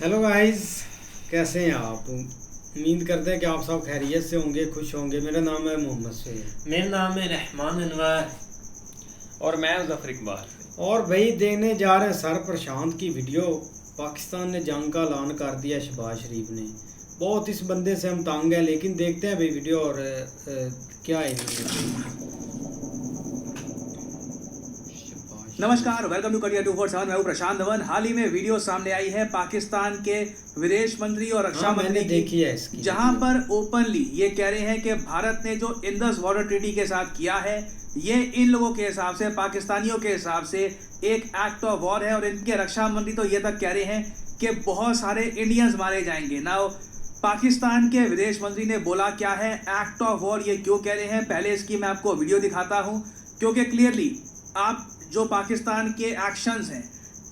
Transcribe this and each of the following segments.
Hello guys, कैसे हैं आप? उम्मीद करते हैं कि आप सब खैरियत से होंगे, खुश होंगे। मेरा नाम है मोहम्मद सैयद मेरा नाम है रहमान अनवर। और मैं जफर इकबाल। और भाई देखने जा रहे हैं सर प्रशांत की वीडियो। पाकिस्तान ने जंग का ऐलान कर दिया शहबाज शरीफ ने। बहुत इस बंदे से हम तंग हैं, लेकिन देखते हैं भाई वीडियो। और क्या है नमस्कार, वेलकम टू करियर 247। मैं हूं प्रशांत धवन। हाल ही में वीडियो सामने आई है पाकिस्तान के विदेश मंत्री और रक्षा मंत्री देखी है इसकी, जहां पर ओपनली ये कह रहे हैं कि भारत ने जो इंडस वाटर ट्रीटी के साथ किया है ये इन लोगों के हिसाब से, पाकिस्तानियों के हिसाब से एक एक्ट ऑफ वॉर है। और इनके रक्षा मंत्री तो ये तक कह रहे हैं कि बहुत सारे इंडियंस मारे जाएंगे। नाउ पाकिस्तान के विदेश मंत्री ने बोला क्या है, एक्ट ऑफ वॉर ये क्यों कह रहे हैं, पहले इसकी मैं आपको वीडियो दिखाता हूं, क्योंकि क्लियरली आप जो पाकिस्तान के एक्शंस हैं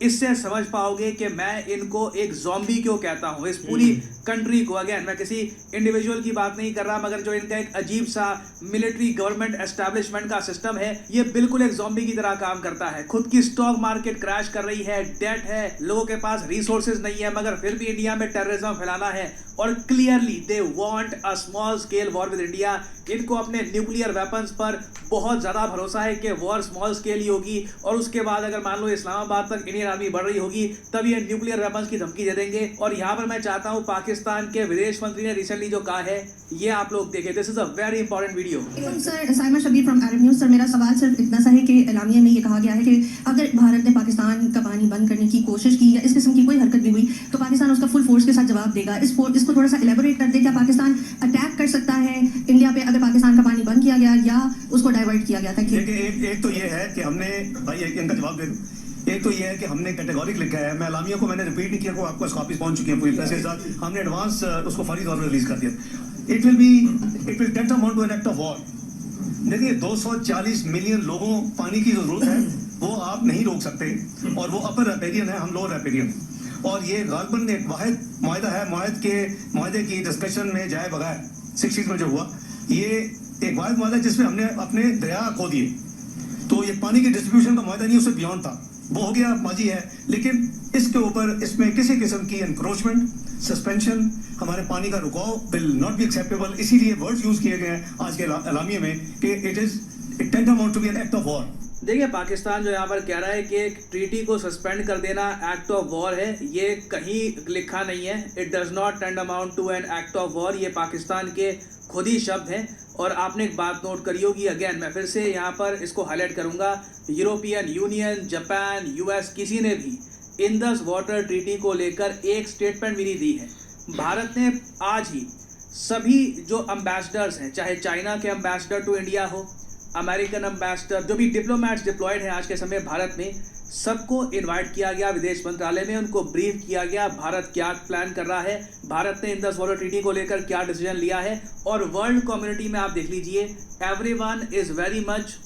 इससे समझ पाओगे कि मैं इनको एक ज़ॉम्बी क्यों कहता हूँ। इस पूरी कंट्री को, अगेन मैं किसी इंडिविजुअल की बात नहीं कर रहा, मगर जो इनका एक अजीब सा मिलिट्री गवर्नमेंट एस्टैब्लिशमेंट का सिस्टम है ये बिल्कुल एक ज़ॉम्बी की तरह काम करता है। खुद की स्टॉक मार्केट क्रैश कर रही है, डेट है, लोगों के पास रिसोर्सेज नहीं है, मगर फिर भी इंडिया में टेररिज्म फैलाना है। और clearly they want a small scale war with India. इनको अपने न्यूक्लियर वेपन्स पर बहुत ज़्यादा भरोसा है कि वॉर स्मॉल स्केल ही होगी, और उसके बाद अगर मान लो इस्लामाबाद तक इंडियन आर्मी बढ़ रही होगी तब ये न्यूक्लियर वेपन्स की धमकी दे देंगे। और यहाँ पर मैं चाहता हूँ पाकिस्तान के विदेश मंत्री ने रिसेंटली जो कहा है ये आप लोग देखें। This is a very important video. Sir, Saima Shabir from Arab news. Sir, मेरा सवाल सिर्फ इतना सा है कि एलामिया में ये कहा गया है कि अगर भारत ने पाकिस्तान का पानी बंद करने की कोशिश की या इस किस्म की कोई हरकत भी हुई तो पाकिस्तान उसका फुल फोर्स के साथ जवाब देगा। इसको थोड़ा सा इलेबोरेट कर दे। क्या पाकिस्तान अटैक कर सकता है इंडिया पे अगर पाकिस्तान का पानी बंद किया गया या उसको डाइवर्ट किया गया था? एक तो ये है कि हमने भाई इनका जवाब दे दूं। एक तो ये है कि हमने कैटेगोरिक लिखा है, मैं अलामिया को मैंने रिपीट नहीं किया, को आपको कॉपीज पहुंच चुकी हैं पूरी प्रेस के साथ। हमने एडवांस उसको फौरी तौर पर रिलीज कर दिया। It will tantamount to an act of war. देखिए 240 मिलियन लोगों पानी की जरूरत है, वो आप नहीं रोक सकते। और वो अपर रैपेरियन है, हम लोअर रैपेरियन। और ये गालबन एक वाहिद माहिदा है, माहिदे की डिस्कशन में जाए बगैर 60s में जो हुआ, ये एक वाहिद माहिदा जिसमें हमने अपने दरिया खो दिए। तो ये पानी की डिस्ट्रीब्यूशन का माहिदा नहीं, उससे बियॉन्ड था, वो हो गया माजी है। लेकिन इसके ऊपर इसमें किसी किस्म की एनक्रोचमेंट, सस्पेंशन, हमारे पानी का रुकाव विल नॉट बी एक्सेप्टेबल। इसीलिए वर्ड्स यूज किए गए हैं आज के एलामिया में कि it tantamount to be an act of war. देखिए पाकिस्तान जो यहाँ पर कह रहा है कि एक ट्रीटी को सस्पेंड कर देना एक्ट ऑफ वॉर है, ये कहीं लिखा नहीं है। It does not tantamount to an act of war. ये पाकिस्तान के खुद ही शब्द हैं। और आपने एक बात नोट करी होगी, अगेन मैं फिर से यहाँ पर इसको हाईलाइट करूँगा, यूरोपियन यूनियन, जापान, यूएस, किसी ने भी इंडस वाटर ट्रीटी को लेकर एक स्टेटमेंट भी नहीं दी है। भारत ने आज ही सभी जो एम्बेसडर्स हैं, चाहे चाइना के एम्बेसडर टू इंडिया हो, अमेरिकन एम्बेसडर, जो भी डिप्लोमेट्स डिप्लॉयड हैं आज के समय भारत में, सबको इनवाइट किया गया विदेश मंत्रालय में। उनको ब्रीफ किया गया भारत क्या प्लान कर रहा है, भारत ने इंडस वाटर ट्रीटी को लेकर क्या डिसीजन लिया है। और वर्ल्ड कम्युनिटी में आप देख लीजिए, everyone is very much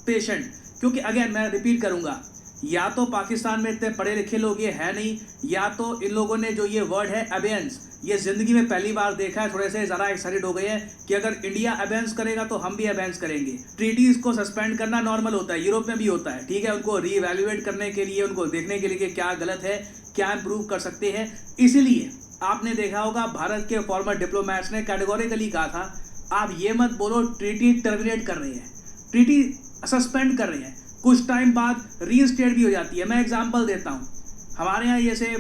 patient. क्योंकि अगेन मैं रिपीट करूंगा, या तो पाकिस्तान में इतने पढ़े लिखे लोग ये है नहीं, या तो इन लोगों ने जो ये वर्ड है अबेंस, ये जिंदगी में पहली बार देखा है, थोड़े से ज़्यादा एक्साइटेड हो गए हैं कि अगर इंडिया अबेंस करेगा तो हम भी अबेंस करेंगे। ट्रीटीज को सस्पेंड करना नॉर्मल होता है, यूरोप में भी होता है, ठीक है। उनको रीवैल्यूएट करने के लिए, उनको देखने के लिए कि क्या गलत है, क्या इम्प्रूव कर सकते हैं। इसीलिए आपने देखा होगा भारत के फॉर्मर डिप्लोमैट्स ने कैटेगोरिकली कहा था, आप ये मत बोलो ट्रीटी टर्मिनेट कर रहे हैं, ट्रीटी सस्पेंड कर रहे हैं, कुछ टाइम बाद रीइंस्टेट भी हो जाती है। मैं एग्जांपल देता हूँ, हमारे यहाँ जैसे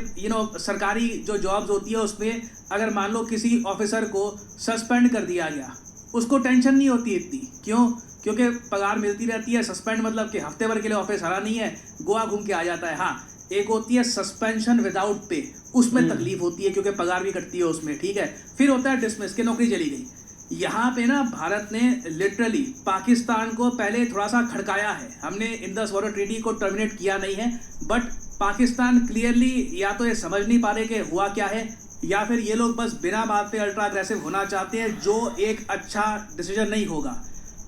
सरकारी जो जॉब्स होती है उसमें अगर मान लो किसी ऑफिसर को सस्पेंड कर दिया गया, उसको टेंशन नहीं होती इतनी। क्यों? क्योंकि पगार मिलती रहती है। सस्पेंड मतलब कि हफ्ते भर के लिए ऑफिस हरा नहीं है, गोवा घूम के आ जाता है। हाँ, एक होती है सस्पेंशन विदाउट पे, उसमें तकलीफ होती है क्योंकि पगार भी कटती है उसमें, ठीक है। फिर होता है डिसमिस, कि नौकरी चली गई। यहाँ पे ना भारत ने लिटरली पाकिस्तान को पहले थोड़ा सा खड़काया है। हमने इंडस वाटर ट्रीटी को टर्मिनेट किया नहीं है, बट पाकिस्तान क्लियरली या तो ये समझ नहीं पा रहे कि हुआ क्या है, या फिर ये लोग बस बिना बात पे अल्ट्रा अग्रेसिव होना चाहते हैं, जो एक अच्छा डिसीजन नहीं होगा।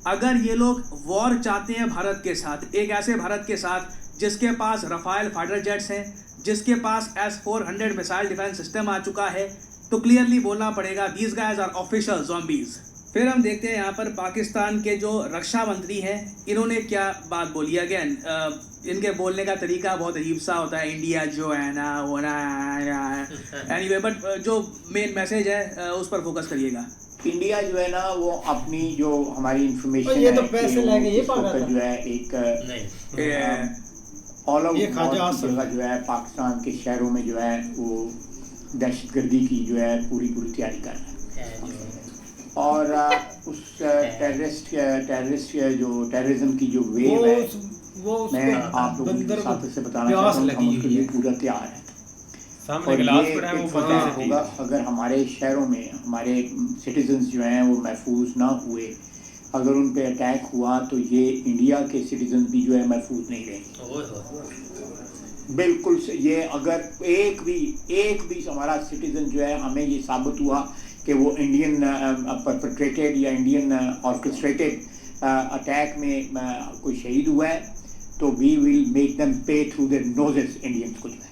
अगर ये लोग वॉर चाहते हैं भारत के साथ, एक ऐसे भारत के साथ जिसके पास रफाल फाइटर जेट्स हैं, जिसके पास S-400 मिसाइल डिफेंस सिस्टम आ चुका है, तो क्लियरली बोलना पड़ेगा these guys are official zombies. फिर हम देखते हैं यहाँ पर पाकिस्तान के जो रक्षा मंत्री हैं, इन्होंने क्या बात बोली। अगेन इनके बोलने का तरीका बहुत अजीब सा होता है, इंडिया जो है ना वो ना एनीवे, बट जो मेन मैसेज है उस पर फोकस करिएगा। इंडिया जो है ना वो अपनी जो हमारी इंफॉर्मेशन ये तो है पैसे कि लेके ये इसको पागल है। जो है एक नहीं ऑल आउट ये खाजा वॉर की आसम। जगह जो है पाकिस्तान के शहरों में जो है वो दहशतगर्दी की जो है पूरी तैयारी कर रहा है। है जो और उस टेररिस्ट जो टेररिज्म की जो वो वेव है, वो मैं उसको आप लोगों बंदर के को साथ से बताना प्यास चाहता हूँ लगी हम उसके हुई लिए है। पूरा तैयार है। सामने और गिलास ये पड़ा है वो एक बंदे फतह से होगा पी अगर हमारे शहरों में हमारे सिटीजन्स जो हैं वो महफूज ना हुए, अगर उन पे अटैक हुआ तो ये इंडिया के सिटीजन्स भी जो है महफूज नहीं रहेंगे। ओए होए बिल्कुल ये अगर एक भी हमारा सिटीजन जो है हमें ये साबित हुआ कि वो इंडियन परपेट्रेटेड या इंडियन ऑर्केस्ट्रेटेड अटैक में कोई शहीद हुआ है तो वी विल मेक देम पे थ्रू देयर नोजेस इंडियंस को जो है।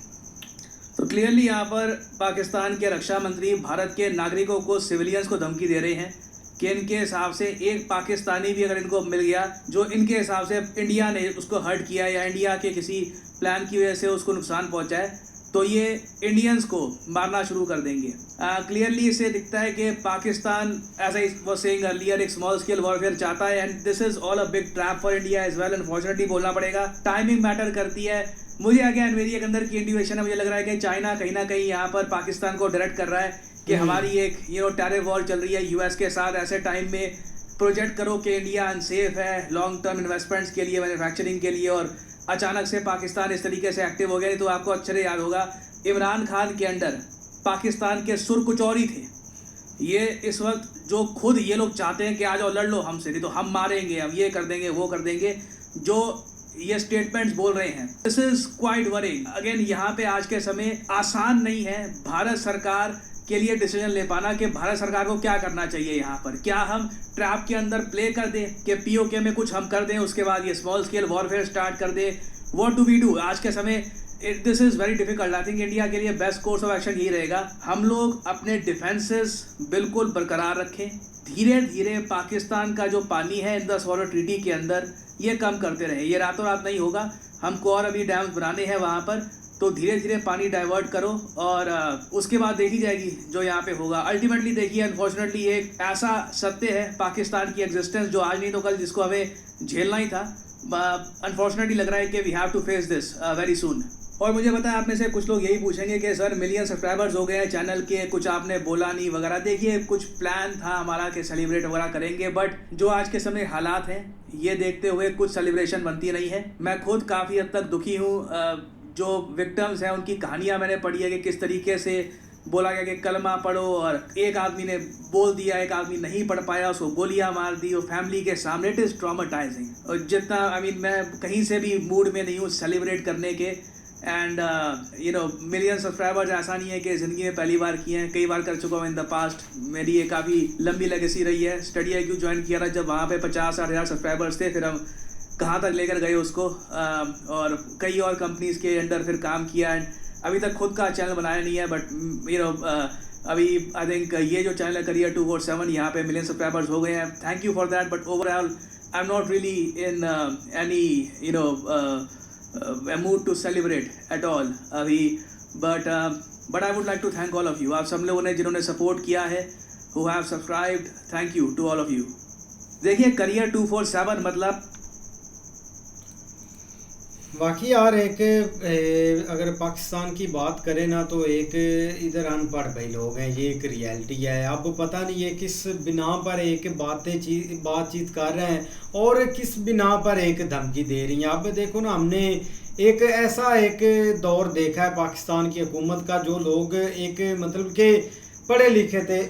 तो क्लियरली यहाँ पर पाकिस्तान के रक्षा मंत्री भारत के नागरिकों को, सिविलियंस को धमकी दे रहे हैं कि इनके हिसाब से एक पाकिस्तानी भी अगर इनको मिल गया जो इनके हिसाब से इंडिया ने उसको हर्ट किया या इंडिया के किसी प्लान की वजह से उसको नुकसान पहुंचाए तो ये इंडियंस को मारना शुरू कर देंगे। क्लियरली इससे दिखता है कि Pakistan, as I was saying earlier, एक स्मॉल स्केल वॉरफेयर चाहता है and this is all a big trap for India as well. Unfortunately बोलना पड़ेगा, टाइमिंग मैटर करती है। मुझे अगेन मेरी एक अंदर की इंट्यूशन है, मुझे लग रहा है कि चाइना कहीं ना कहीं यहाँ पर पाकिस्तान को डायरेक्ट कर रहा है कि हमारी एक टेरर वॉर चल रही है यूएस के साथ, ऐसे टाइम में प्रोजेक्ट करो कि इंडिया अनसेफ है लॉन्ग टर्म इन्वेस्टमेंट्स के लिए, मैन्युफैक्चरिंग के लिए, और अचानक से पाकिस्तान इस तरीके से एक्टिव हो गया। नहीं तो आपको अच्छे से याद होगा इमरान खान के अंडर पाकिस्तान के सुर कुछ और ही थे। ये इस वक्त जो खुद ये लोग चाहते हैं कि आ जाओ लड़ लो हमसे, नहीं तो हम मारेंगे, हम ये कर देंगे वो कर देंगे, जो ये स्टेटमेंट्स बोल रहे हैं, this is quite worrying. Again यहाँ पे आज के समय आसान नहीं है भारत सरकार के लिए डिसीजन ले पाना कि भारत सरकार को क्या करना चाहिए। यहाँ पर क्या हम ट्रैप के अंदर प्ले कर दें कि पीओके में कुछ हम कर दें, उसके बाद ये स्मॉल स्केल वॉरफेयर स्टार्ट कर दें, व्हाट डू वी डू? आज के समय this is very difficult. I think India के लिए बेस्ट कोर्स ऑफ एक्शन यही रहेगा, हम लोग अपने डिफेंसेस बिल्कुल बरकरार रखें, धीरे धीरे पाकिस्तान का जो पानी है इंडस वाटर ट्रीटी के अंदर ये कम करते रहें। ये रातों रात नहीं होगा, हमको और अभी डैम्स बनाने हैं वहाँ पर, तो धीरे धीरे पानी डाइवर्ट करो और उसके बाद देखी जाएगी जो यहाँ पे होगा। अल्टीमेटली देखिए, अनफॉर्चुनेटली एक ऐसा सत्य है पाकिस्तान की एग्जिस्टेंस जो आज नहीं तो कल जिसको हमें झेलना ही था। अनफॉर्चुनेटली लग रहा है कि we have to face this very soon. और मुझे पता है आप में से कुछ लोग यही पूछेंगे कि सर मिलियन सब्सक्राइबर्स हो गए हैं चैनल के, कुछ आपने बोला नहीं वगैरह। देखिए, कुछ प्लान था हमारा कि सेलिब्रेट वगैरह करेंगे, बट जो आज के समय हालात हैं ये देखते हुए कुछ सेलिब्रेशन बनती नहीं है। मैं खुद काफ़ी हद तक दुखी हूँ। जो विक्टिम्स हैं उनकी कहानियाँ मैंने पढ़ी है कि किस तरीके से बोला गया कि कलमा पढ़ो, और एक आदमी ने बोल दिया, एक आदमी नहीं पढ़ पाया, उसको गोलियां मार दी और फैमिली के सामने। It is traumatising. और जितना मैं कहीं से भी मूड में नहीं हूँ सेलिब्रेट करने के। एंड मिलियन सब्सक्राइबर्स ऐसा नहीं है कि ज़िंदगी में पहली बार किए हैं, कई बार कर चुका हूँ इन द पास्ट। मेरी ये काफ़ी लंबी लेगेसी रही है। स्टडी IQ ज्वाइन किया था जब वहाँ पे 50-60 सब्सक्राइबर्स थे, फिर हम कहाँ तक लेकर गए उसको, और कई और कंपनीज़ के अंडर फिर काम किया। एंड अभी तक खुद का चैनल बनाया नहीं है, बट अभी आई थिंक ये जो चैनल है करियर 247, यहाँ पे मिलियन सब्सक्राइबर्स हो गए हैं। Thank you for that. But overall I am not really in any mood to celebrate at all अभी। But I would like to thank all of you, आप सब लोगों ने जिन्होंने सपोर्ट किया है, who have subscribed, thank you to all of you. देखिए, career 247 मतलब बाकी यार एक अगर पाकिस्तान की बात करें ना तो एक इधर अनपढ़ भाई लोग हैं, ये एक रियलिटी है। अब पता नहीं ये किस बिना पर एक बातचीत कर रहे हैं और किस बिना पर एक धमकी दे रही हैं। अब देखो ना, हमने एक ऐसा एक दौर देखा है पाकिस्तान की हुकूमत का, जो लोग एक मतलब के पढ़े लिखे थे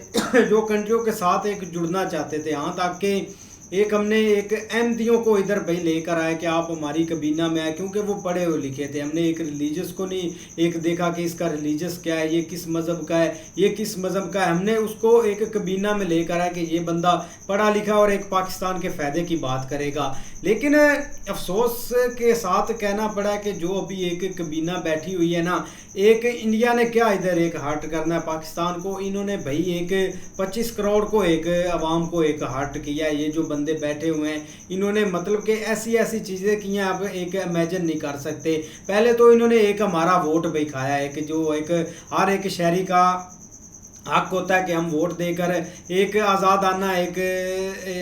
जो कंट्रियों के साथ एक जुड़ना चाहते थे, यहाँ तक कि एक हमने एक अहमदियों को इधर भाई लेकर आए कि आप हमारी कबीना में आए, क्योंकि वो पढ़े हुए लिखे थे। हमने एक रिलीजियस को नहीं एक देखा कि इसका रिलीजियस क्या है, ये किस मज़हब का है, ये किस मज़हब का है। हमने उसको एक कबीना में लेकर आए कि ये बंदा पढ़ा लिखा और एक पाकिस्तान के फ़ायदे की बात करेगा। लेकिन अफसोस के साथ कहना पड़ा कि जो अभी एक कबीना बैठी हुई है ना, एक इंडिया ने क्या इधर एक हर्ट करना है पाकिस्तान को, इन्होंने भाई एक 25 करोड़ को एक आवाम को एक हर्ट किया। ये जो बंदे बैठे हुए हैं, इन्होंने मतलब कि ऐसी ऐसी चीज़ें की हैं आप एक इमेजिन नहीं कर सकते। पहले तो इन्होंने एक हमारा वोट भी खाया है कि जो एक हर एक शहरी का हक होता है कि हम वोट देकर एक आज़ादाना एक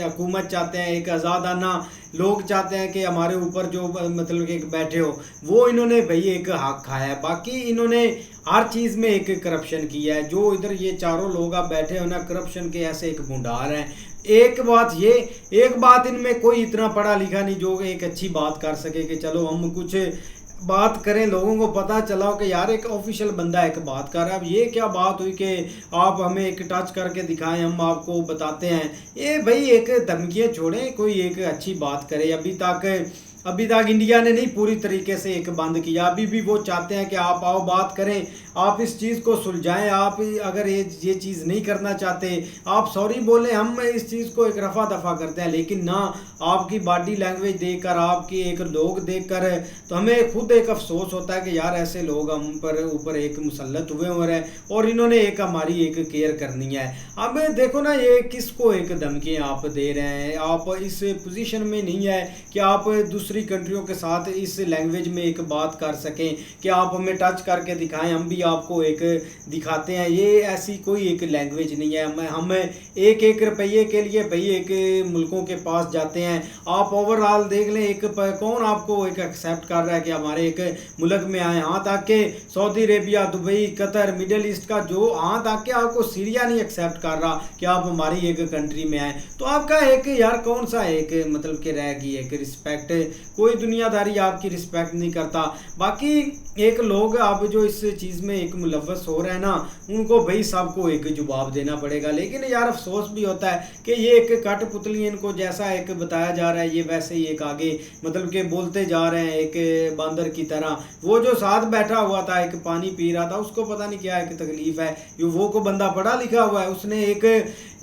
हुकूमत चाहते हैं, एक आज़ादाना लोग चाहते हैं कि हमारे ऊपर जो मतलब कि एक बैठे हो, वो इन्होंने भाई एक हक खाया है। बाकी इन्होंने हर चीज़ में एक करप्शन किया है। जो इधर ये चारों लोग आप बैठे हो ना, करप्शन के ऐसे एक भंडार हैं। एक बात इनमें कोई इतना पढ़ा लिखा नहीं जो एक अच्छी बात कर सके कि चलो हम कुछ बात करें, लोगों को पता चला हो कि यार एक ऑफिशियल बंदा एक बात कर रहा है। अब ये क्या बात हुई कि आप हमें एक टच करके दिखाएं, हम आपको बताते हैं। ये भाई एक धमकियाँ छोड़ें, कोई एक अच्छी बात करे। अभी तक इंडिया ने नहीं पूरी तरीके से एक बंद किया, अभी भी वो चाहते हैं कि आप आओ बात करें, आप इस चीज़ को सुलझाएं। आप अगर ये चीज़ नहीं करना चाहते आप सॉरी बोलें, हम इस चीज़ को एक रफ़ा दफ़ा करते हैं। लेकिन ना, आपकी बॉडी लैंग्वेज देखकर, आपकी एक लोग देखकर तो हमें खुद एक अफसोस होता है कि यार ऐसे लोग हम पर ऊपर एक मुसल्लत हुए हैं और इन्होंने एक हमारी एक केयर करनी है। अब देखो ना, ये किसको एक धमकियाँ आप दे रहे हैं। आप इस पोजीशन में नहीं है कि आप दूसरी कंट्रियों के साथ इस लैंग्वेज में एक बात कर सकें कि आप हमें टच करके दिखाएं, हम भी आपको एक दिखाते हैं। ये ऐसी कोई एक लैंग्वेज नहीं है। हम एक रुपये के लिए भाई एक मुल्कों के पास जाते हैं। आप ओवरऑल देख लें, एक कौन आपको एक एक्सेप्ट कर रहा है कि हमारे एक मुल्क में आए। हाँ तक के Saudi Arabia, Dubai, Qatar, middle east का जो, हाँ तक के आपको सीरिया नहीं एक्सेप्ट कर रहा कि आप हमारी एक कंट्री में आए। तो आपका एक यार कौन सा एक मतलब कि रहेगी एक रिस्पेक्ट, कोई दुनियादारी आपकी रिस्पेक्ट नहीं करता। बाकी एक लोग अब जो इस चीज़ में एक मुलव्वस हो रहे हैं ना, उनको भाई सबको एक जवाब देना पड़ेगा। लेकिन यार अफसोस भी होता है कि ये एक कठपुतली, इनको जैसा एक बताया जा रहा है ये वैसे ही एक आगे मतलब कि बोलते जा रहे हैं एक बंदर की तरह। वो जो साथ बैठा हुआ था एक पानी पी रहा था, उसको पता नहीं क्या एक तकलीफ है। वो को बंदा पढ़ा लिखा हुआ है, उसने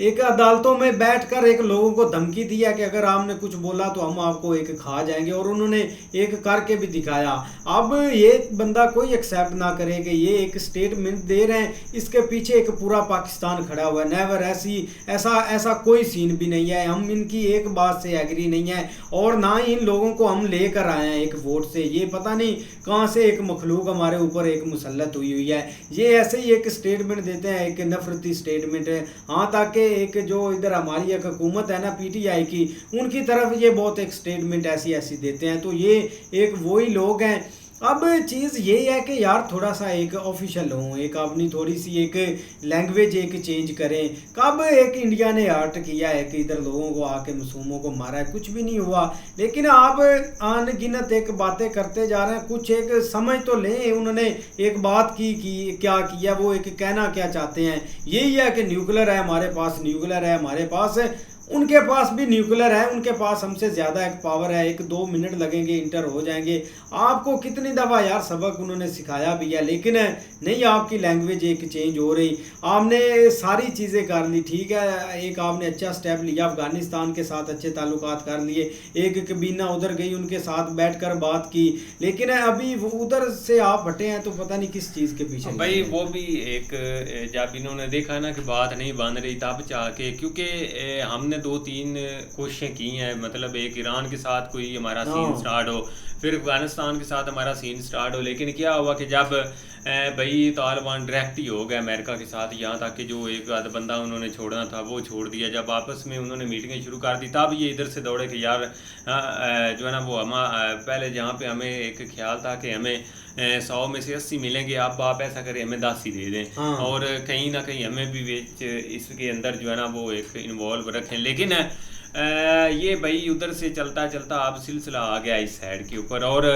एक अदालतों में बैठकर एक लोगों को धमकी दिया कि अगर आपने कुछ बोला तो हम आपको एक खा जाएंगे, और उन्होंने एक करके भी दिखाया। अब ये बंदा कोई एक्सेप्ट ना करे कि ये एक स्टेटमेंट दे रहे हैं, इसके पीछे एक पूरा पाकिस्तान खड़ा हुआ है। नेवर ऐसा कोई सीन भी नहीं है। हम इनकी एक बात से एग्री नहीं है और ना ही इन लोगों को हम लेकर आए हैं एक वोट से। ये पता नहीं कहाँ से एक मखलूक हमारे ऊपर एक मुसल्लत हुई है। ये ऐसे ही एक स्टेटमेंट देते हैं, एक नफरती स्टेटमेंट है। हाँ, ताकि एक जो इधर हमारी एक हुकूमत है ना पीटीआई की, उनकी तरफ ये बहुत एक स्टेटमेंट ऐसी देते हैं। तो ये एक वही लोग हैं। अब चीज़ ये है कि यार थोड़ा सा एक ऑफिशियल हो, एक अपनी थोड़ी सी एक लैंग्वेज एक चेंज करें। कब एक इंडिया ने आर्ट किया है कि इधर लोगों को आके मासूमों को मारा है, कुछ भी नहीं हुआ। लेकिन आप अनगिनत एक बातें करते जा रहे हैं, कुछ एक समझ तो लें। उन्होंने एक बात की क्या किया, वो एक कहना क्या चाहते हैं, यही है कि न्यूक्लियर है हमारे पास, न्यूक्लियर है हमारे पास। उनके पास भी न्यूक्लियर है, उनके पास हमसे ज़्यादा एक पावर है। 1-2 मिनट लगेंगे, इंटर हो जाएंगे। आपको कितनी दफ़ा यार सबक उन्होंने सिखाया भी है, लेकिन नहीं, आपकी लैंग्वेज एक चेंज हो रही। आपने सारी चीज़ें कर ली, ठीक है, एक आपने अच्छा स्टेप लिया, अफ़गानिस्तान के साथ अच्छे ताल्लुकात कर लिए, एक कबीना उधर गई, उनके साथ बैठकर बात की। लेकिन अभी वो उधर से आप हटे हैं तो पता नहीं किस चीज़ के पीछे भाई। वो भी एक जब इन्होंने देखा ना कि बात नहीं बन रही, तब चाह के, क्योंकि हमने 2-3 कोशिशें की हैं। मतलब एक ईरान के साथ कोई हमारा सीन स्टार्ट हो, फिर अफगानिस्तान के साथ हमारा सीन स्टार्ट हो। लेकिन क्या हुआ कि जब भाई तालिबान डायरेक्ट ही हो गया अमेरिका के साथ, यहाँ तक कि जो एक आध बंदा उन्होंने छोड़ना था वो छोड़ दिया। जब आपस में उन्होंने मीटिंगें शुरू कर दी, तब ये इधर से दौड़े कि यार जो है ना वो हम पहले जहाँ पे हमें एक ख्याल था कि हमें 100 में से 80 मिलेंगे, आप ऐसा करें हमें 10 ही दे दें। और कहीं ना कहीं हमें भी इसके अंदर जो है ना वो एक इन्वॉल्व रखें। लेकिन ये भाई उधर से चलता चलता अब सिलसिला आ गया इस साइड के ऊपर, और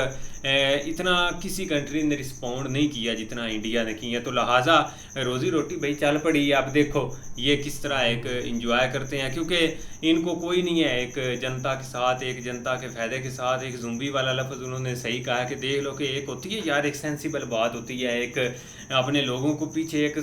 इतना किसी कंट्री ने रिस्पॉन्ड नहीं किया जितना इंडिया ने किया। तो लिहाजा रोज़ी रोटी भाई चल पड़ी। आप देखो ये किस तरह एक इंजॉय करते हैं, क्योंकि इनको कोई नहीं है एक जनता के साथ, एक जनता के फ़ायदे के साथ। एक ज़ुम्बी वाला लफ्ज़ उन्होंने सही कहा कि देख लो कि एक होती है यार एक सेंसिबल बात होती है, एक अपने लोगों को पीछे एक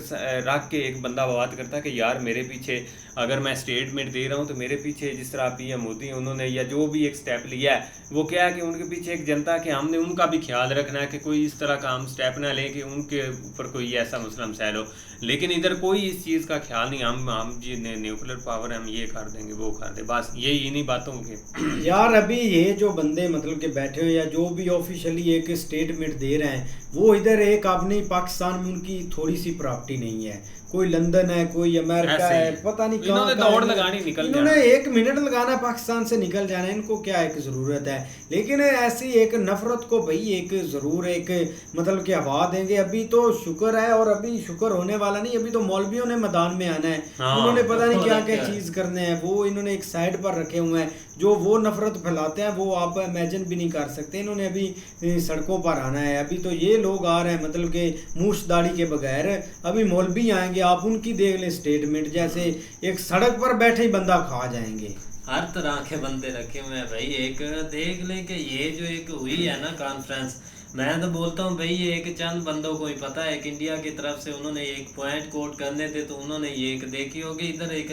रख के एक बंदा बात करता है कि यार मेरे पीछे अगर मैं स्टेटमेंट दे रहा हूँ तो मेरे पीछे जिस तरह पीएम मोदी उन्होंने या जो भी एक स्टेप लिया है वो क्या है कि उनके पीछे एक जनता के हमने उनका भी ख्याल रखना है कि कोई इस तरह का हम स्टेप ना लें कि उनके ऊपर कोई ऐसा मसला मसाइल हो। लेकिन इधर कोई इस चीज़ का ख्याल नहीं, हम जी न्यूक्लियर पावर हम ये कर देंगे वो कर दे, बस यही इन्हीं बातों के। यार अभी ये जो बंदे मतलब के बैठे हुए या जो भी ऑफिशियली एक स्टेटमेंट दे रहे हैं वो इधर एक अपनी पाकिस्तान में उनकी थोड़ी सी प्रॉपर्टी नहीं है, कोई लंदन है कोई अमेरिका है, पता नहीं कहाँ इन्होंने दौड़ लगानी, निकल जाना, इन्होंने 1 मिनट लगाना पाकिस्तान से निकल जाना, इनको क्या एक ज़रूरत है। लेकिन ऐसी एक नफरत को भाई एक ज़रूर एक मतलब कि हवा देंगे। अभी तो शुक्र है और अभी शुक्र होने वाला नहीं, अभी तो मौलवियों ने मैदान में आना है। उन्होंने पता नहीं क्या क्या चीज़ करने हैं, वो इन्होंने एक साइड पर रखे हुए हैं। जो वो नफरत फैलाते हैं वो आप इमेजिन भी नहीं कर सकते। इन्होंने अभी सड़कों पर आना है। अभी तो ये लोग आ रहे हैं मतलब कि मूछ दाढ़ी के बगैर, अभी मौलवी आएंगे, आप उनकी देख लें स्टेटमेंट, जैसे एक सड़क पर बैठे ही बंदा खा जाएंगे। हर तरह के बंदे रखे हुए हैं भाई। एक देख लें कि ये जो एक हुई है ना कॉन्फ्रेंस, मैं तो बोलता हूँ भाई ये एक चंद बंदों को ही पता है कि इंडिया की तरफ से उन्होंने एक पॉइंट कोट करने थे तो उन्होंने ये एक देखी होगी। इधर एक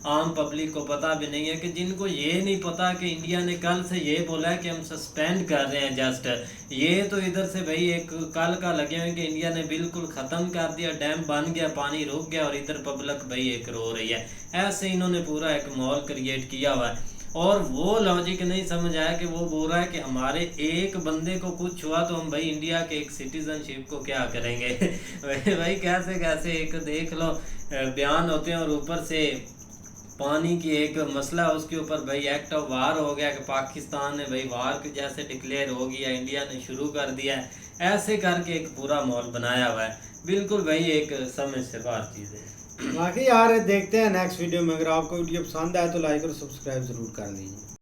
आम पब्लिक को पता भी नहीं है कि जिनको ये नहीं पता कि इंडिया ने कल से ये बोला है कि हम सस्पेंड कर रहे हैं जस्ट, ये तो इधर से भाई एक कल का लगे हुए कि इंडिया ने बिल्कुल ख़त्म कर दिया, डैम बन गया, पानी रुक गया और इधर पब्लिक भाई एक रो रही है। ऐसे इन्होंने पूरा एक माहौल क्रिएट किया हुआ है और वो लॉजिक नहीं समझ आया कि वो बोल रहा है कि हमारे एक बंदे को कुछ हुआ तो हम भाई इंडिया के एक सिटीजनशिप को क्या करेंगे। भाई कैसे कैसे एक देख लो बयान होते हैं और ऊपर से पानी की एक मसला उसके ऊपर भाई एक्ट ऑफ वार हो गया कि पाकिस्तान ने भाई वार के जैसे डिक्लेयर हो गया, इंडिया ने शुरू कर दिया है। ऐसे करके एक पूरा माहौल बनाया हुआ है, बिल्कुल भाई एक समझ से बाहर चीज़ है। बाकी यार देखते हैं नेक्स्ट वीडियो में। अगर आपको वीडियो पसंद आए तो लाइक और सब्सक्राइब ज़रूर कर लीजिए।